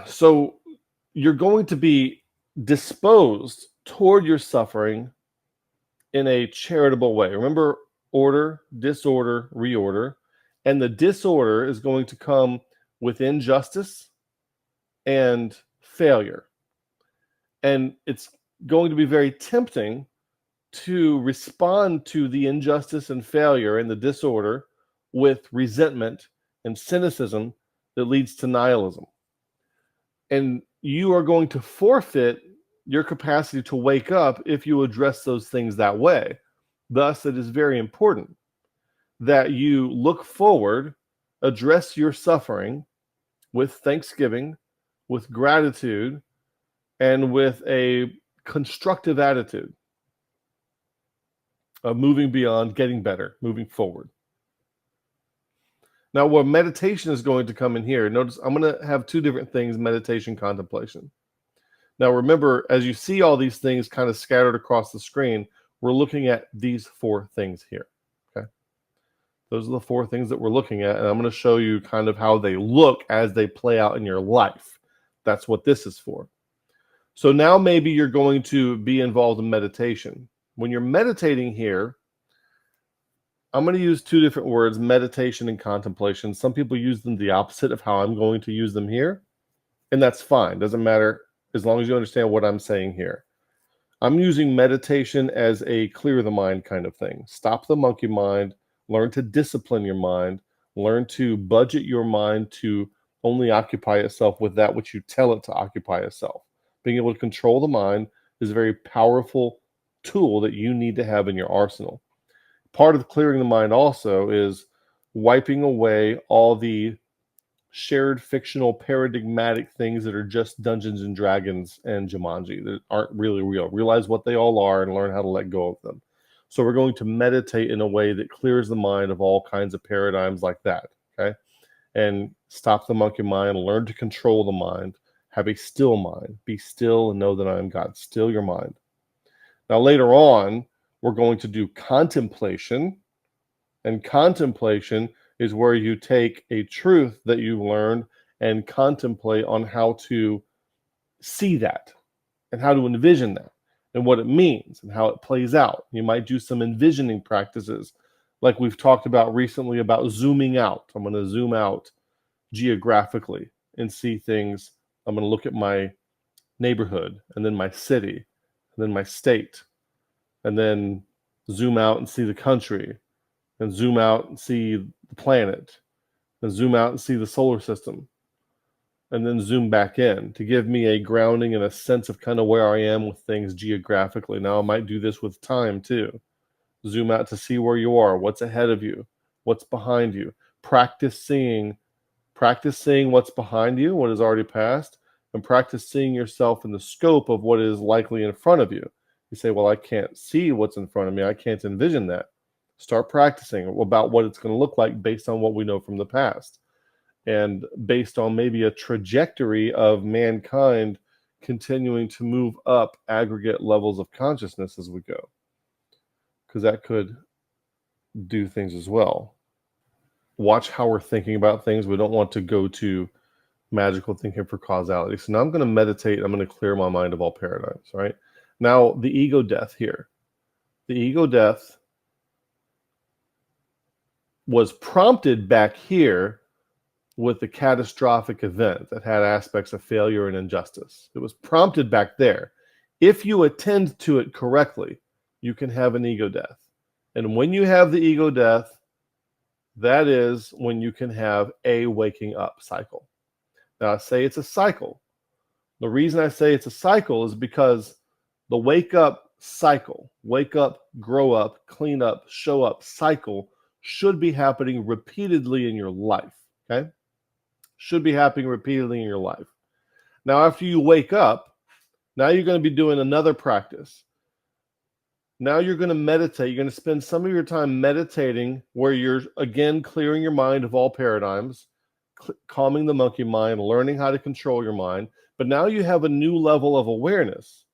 So you're going to be disposed toward your suffering in a charitable way. Remember, order, disorder, reorder. And the disorder is going to come with injustice and failure. And it's going to be very tempting to respond to the injustice and failure and the disorder with resentment and cynicism that leads to nihilism. And you are going to forfeit your capacity to wake up if you address those things that way. Thus, it is very important that you look forward, address your suffering with thanksgiving, with gratitude, and with a constructive attitude of moving beyond, getting better, moving forward. Now, where meditation is going to come in here, notice I'm going to have two different things, meditation, contemplation. Now, remember, as you see all these things kind of scattered across the screen, we're looking at these four things here, okay? Those are the four things that we're looking at, and I'm going to show you kind of how they look as they play out in your life. That's what this is for. So now maybe you're going to be involved in meditation. When you're meditating here, I'm going to use two different words, meditation and contemplation. Some people use them the opposite of how I'm going to use them here, and that's fine. Doesn't matter as long as you understand what I'm saying here. I'm using meditation as a clear the mind kind of thing. Stop the monkey mind, learn to discipline your mind, learn to budget your mind to only occupy itself with that which you tell it to occupy itself. Being able to control the mind is a very powerful tool that you need to have in your arsenal. Part of clearing the mind also is wiping away all the shared fictional paradigmatic things that are just Dungeons and Dragons and Jumanji that aren't really real. Realize what they all are and learn how to let go of them. So we're going to meditate in a way that clears the mind of all kinds of paradigms like that, okay? And stop the monkey mind, learn to control the mind, have a still mind. Be still and know that I am God. Still your mind. Now later on, we're going to do contemplation, and contemplation is where you take a truth that you learned and contemplate on how to see that and how to envision that and what it means and how it plays out. You might do some envisioning practices like we've talked about recently about zooming out. I'm going to zoom out geographically and see things. I'm going to look at my neighborhood and then my city and then my state and then zoom out and see the country and zoom out and see the planet and zoom out and see the solar system and then zoom back in to give me a grounding and a sense of kind of where I am with things geographically. Now I might do this with time too. Zoom out to see where you are, what's ahead of you, what's behind you. Practice seeing what's behind you, what has already passed, and practice seeing yourself in the scope of what is likely in front of you. You say, well, I can't see what's in front of me. I can't envision that. Start practicing about what it's going to look like based on what we know from the past and based on maybe a trajectory of mankind continuing to move up aggregate levels of consciousness as we go, because that could do things as well. Watch how we're thinking about things. We don't want to go to magical thinking for causality. So now I'm going to meditate. I'm going to clear my mind of all paradigms, right? Now, the ego death here. The ego death was prompted back here with the catastrophic event that had aspects of failure and injustice. It was prompted back there. If you attend to it correctly, you can have an ego death. And when you have the ego death, that is when you can have a waking up cycle. Now, I say it's a cycle. The reason I say it's a cycle is because the wake up cycle, wake up, grow up, clean up, show up cycle should be happening repeatedly in your life, okay? Should be happening repeatedly in your life. Now, after you wake up, now you're going to be doing another practice. Now you're going to meditate. You're going to spend some of your time meditating where you're, again, clearing your mind of all paradigms, calming the monkey mind, learning how to control your mind. But now you have a new level of awareness,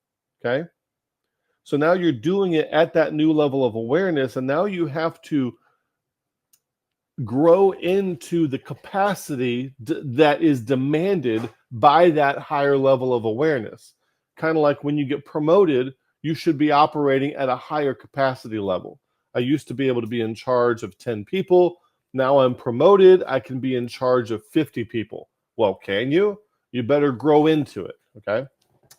okay? So now you're doing it at that new level of awareness, and now you have to grow into the capacity that is demanded by that higher level of awareness. Kind of like when you get promoted, you should be operating at a higher capacity level. I used to be able to be in charge of 10 people. Now I'm promoted. I can be in charge of 50 people. Well, can you? You better grow into it, okay?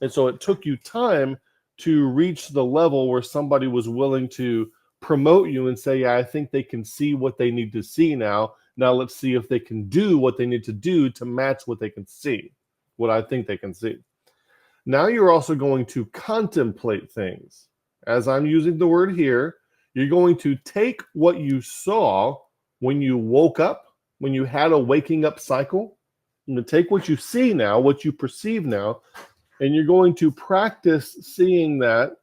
And so it took you time to reach the level where somebody was willing to promote you and say, yeah, I think they can see what they need to see now. Now let's see if they can do what they need to do to match what they can see, what I think they can see. Now you're also going to contemplate things. As I'm using the word here, you're going to take what you saw when you woke up, when you had a waking up cycle. You're going to take what you see now, what you perceive now, and you're going to practice seeing that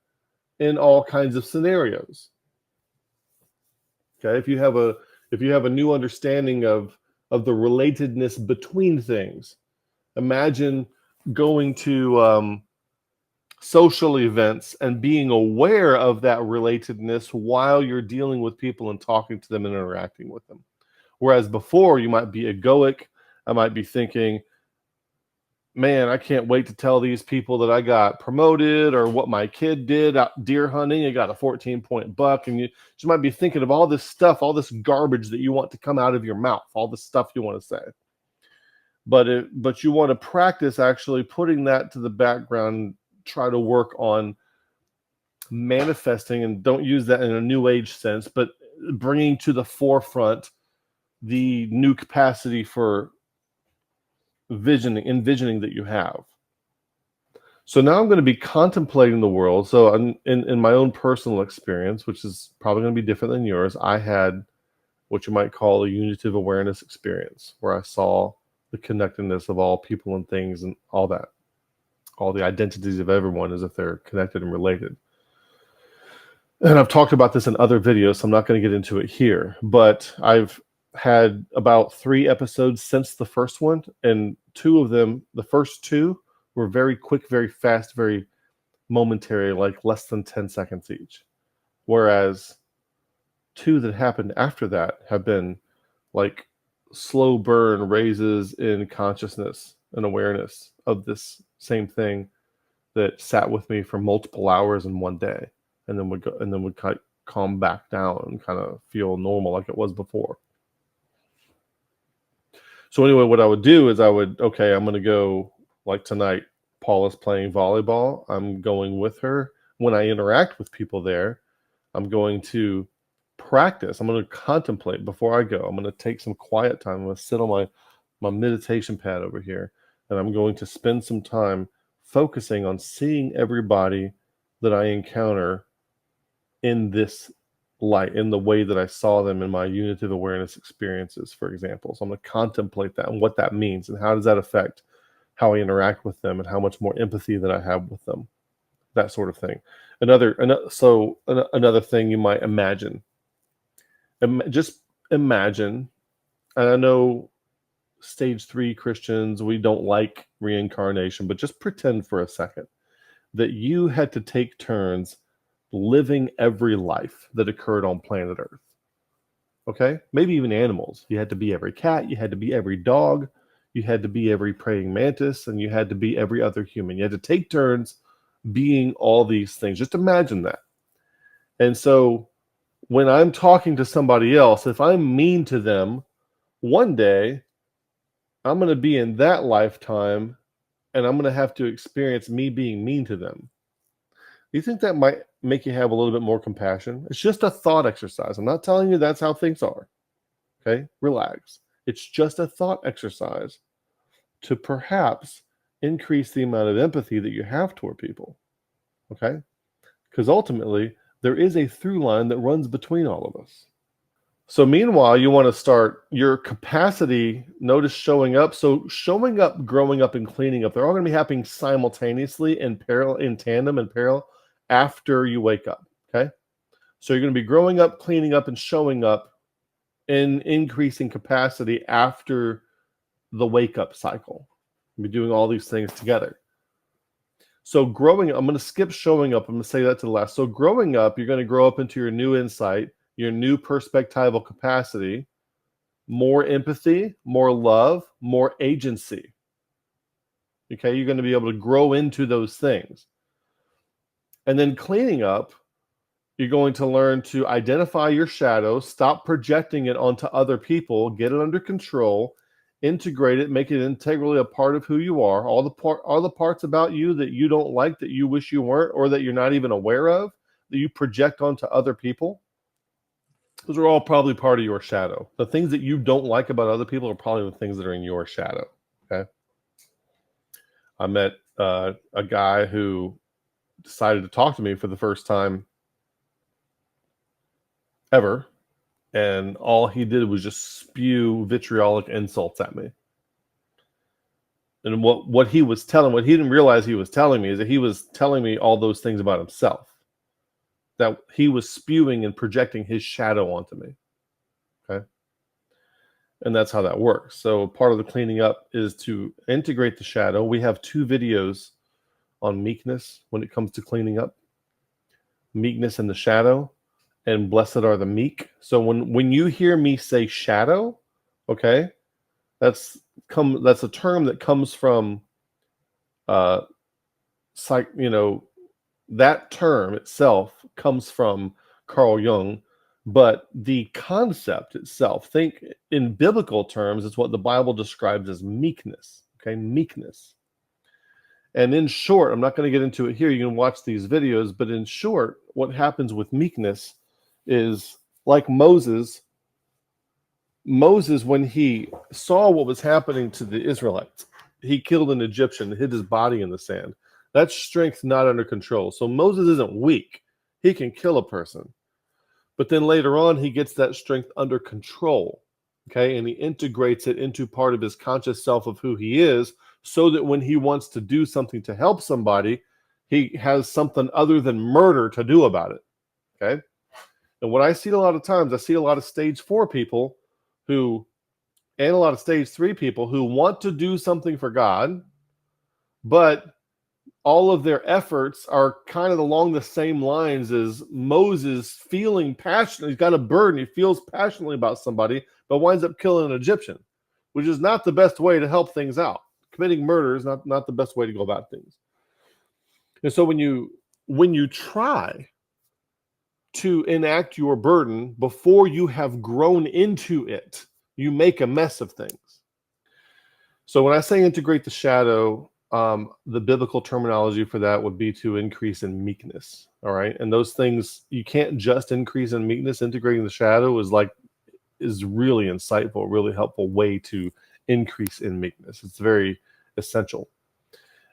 in all kinds of scenarios. Okay, if you have a new understanding of the relatedness between things, imagine going to social events and being aware of that relatedness while you're dealing with people and talking to them and interacting with them. Whereas before, you might be egoic. I might be thinking, man, I can't wait to tell these people that I got promoted, or what my kid did out deer hunting. I got a 14-point buck. And you just might be thinking of all this stuff, all this garbage that you want to come out of your mouth, all the stuff you want to say. But you want to practice actually putting that to the background, try to work on manifesting, and don't use that in a new age sense, but bringing to the forefront the new capacity for envisioning that you have. So now I'm going to be contemplating the world. So in my own personal experience, which is probably going to be different than yours, I had what you might call a unitive awareness experience, where I saw the connectedness of all people and things and all that, all the identities of everyone as if they're connected and related. And I've talked about this in other videos, so I'm not going to get into it here, but I've had about 3 episodes since the first one, and 2 of them, the first 2, were very quick, very fast, very momentary, like less than 10 seconds each. Whereas 2 that happened after that have been like slow burn raises in consciousness and awareness of this same thing that sat with me for multiple hours in one day, and then would kind of calm back down and kind of feel normal like it was before. So anyway, what I would do is I'm going to go, like tonight, Paula's playing volleyball. I'm going with her. When I interact with people there, I'm going to practice. I'm going to contemplate before I go. I'm going to take some quiet time. I'm going to sit on my meditation pad over here, and I'm going to spend some time focusing on seeing everybody that I encounter in this light, in the way that I saw them in my unitive awareness experiences, for example. So I'm going to contemplate that and what that means, and how does that affect how I interact with them, and how much more empathy that I have with them, that sort of thing. Another thing you might imagine. Just imagine, and I know stage 3 Christians, we don't like reincarnation, but just pretend for a second that you had to take turns living every life that occurred on planet Earth. Okay? Maybe even animals. You had to be every cat, you had to be every dog, you had to be every praying mantis, and you had to be every other human. You had to take turns being all these things. Just imagine that. And so when I'm talking to somebody else, if I'm mean to them, one day I'm going to be in that lifetime, and I'm going to have to experience me being mean to them. Do you think that might make you have a little bit more compassion? It's just a thought exercise. I'm not telling you that's how things are. Okay? Relax. It's just a thought exercise to perhaps increase the amount of empathy that you have toward people. Okay? Because ultimately, there is a through line that runs between all of us. So meanwhile, you want to start your capacity, notice showing up. So showing up, growing up, and cleaning up, they're all going to be happening simultaneously, in parallel, in tandem, and parallel, after you wake up. Okay? So you're going to be growing up, cleaning up, and showing up in increasing capacity after the wake up cycle. You'll be doing all these things together. So growing up, I'm going to skip showing up. I'm going to say that to the last. So growing up, you're going to grow up into your new insight, your new perspectival capacity, more empathy, more love, more agency. Okay, you're going to be able to grow into those things. And then cleaning up, you're going to learn to identify your shadow, stop projecting it onto other people, get it under control, integrate it, make it integrally a part of who you are. All the parts about you that you don't like, that you wish you weren't, or that you're not even aware of, that you project onto other people, those are all probably part of your shadow. The things that you don't like about other people are probably the things that are in your shadow. Okay. I met a guy who decided to talk to me for the first time ever, and all he did was just spew vitriolic insults at me. And what he didn't realize he was telling me is that he was telling me all those things about himself, that he was spewing and projecting his shadow onto me. Okay. And that's how that works. So part of the cleaning up is to integrate the shadow. We have 2 videos on meekness when it comes to cleaning up. Meekness and the shadow, and blessed are the meek. So when you hear me say shadow, okay, that's a term that comes from that term itself comes from Carl Jung, but the concept itself, think in biblical terms, it's what the Bible describes as meekness. Okay, meekness. And in short, I'm not going to get into it here. You can watch these videos, but in short, what happens with meekness is like Moses, when he saw what was happening to the Israelites, he killed an Egyptian, hid his body in the sand. That's strength not under control. So Moses isn't weak. He can kill a person. But then later on, he gets that strength under control. Okay, and he integrates it into part of his conscious self of who he is, so that when he wants to do something to help somebody, he has something other than murder to do about it. Okay. And what I see a lot of times, I see a lot of stage 4 people and a lot of stage 3 people who want to do something for God, but all of their efforts are kind of along the same lines as Moses, feeling passionate. He's got a burden. He feels passionately about somebody, but winds up killing an Egyptian, which is not the best way to help things out. Committing murder is not the best way to go about things. And so when you try to enact your burden before you have grown into it, you make a mess of things. So when I say integrate the shadow, the biblical terminology for that would be to increase in meekness. All right. And those things, you can't just increase in meekness. Integrating the shadow is really insightful, really helpful way to increase in meekness. It's very essential.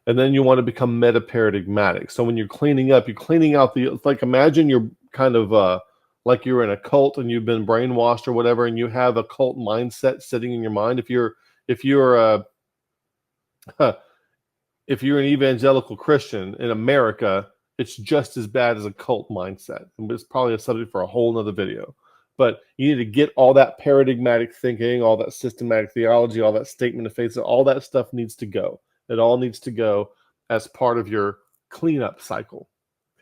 And then you want to become metaparadigmatic. So when you're cleaning up, you're cleaning out imagine you're kind of like you're in a cult and you've been brainwashed or whatever, and you have a cult mindset sitting in your mind. If you're an evangelical Christian in America, it's just as bad as a cult mindset. And it's probably a subject for a whole nother video. But you need to get all that paradigmatic thinking, all that systematic theology, all that statement of faith, all that stuff needs to go. It all needs to go as part of your cleanup cycle.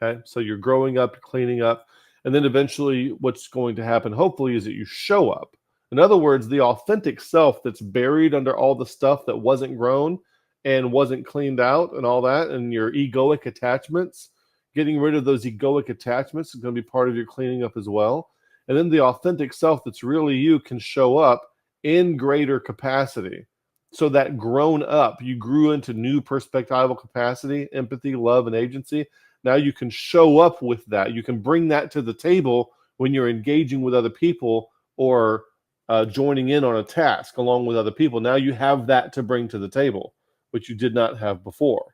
Okay, so you're growing up, you're cleaning up, and then eventually what's going to happen, hopefully, is that you show up. In other words, the authentic self that's buried under all the stuff that wasn't grown and wasn't cleaned out and all that, and your egoic attachments, getting rid of those egoic attachments is going to be part of your cleaning up as well. And then the authentic self that's really you can show up in greater capacity. So that grown up, you grew into new perspectival capacity, empathy, love, and agency. Now you can show up with that. You can bring that to the table when you're engaging with other people or joining in on a task along with other people. Now you have that to bring to the table, which you did not have before.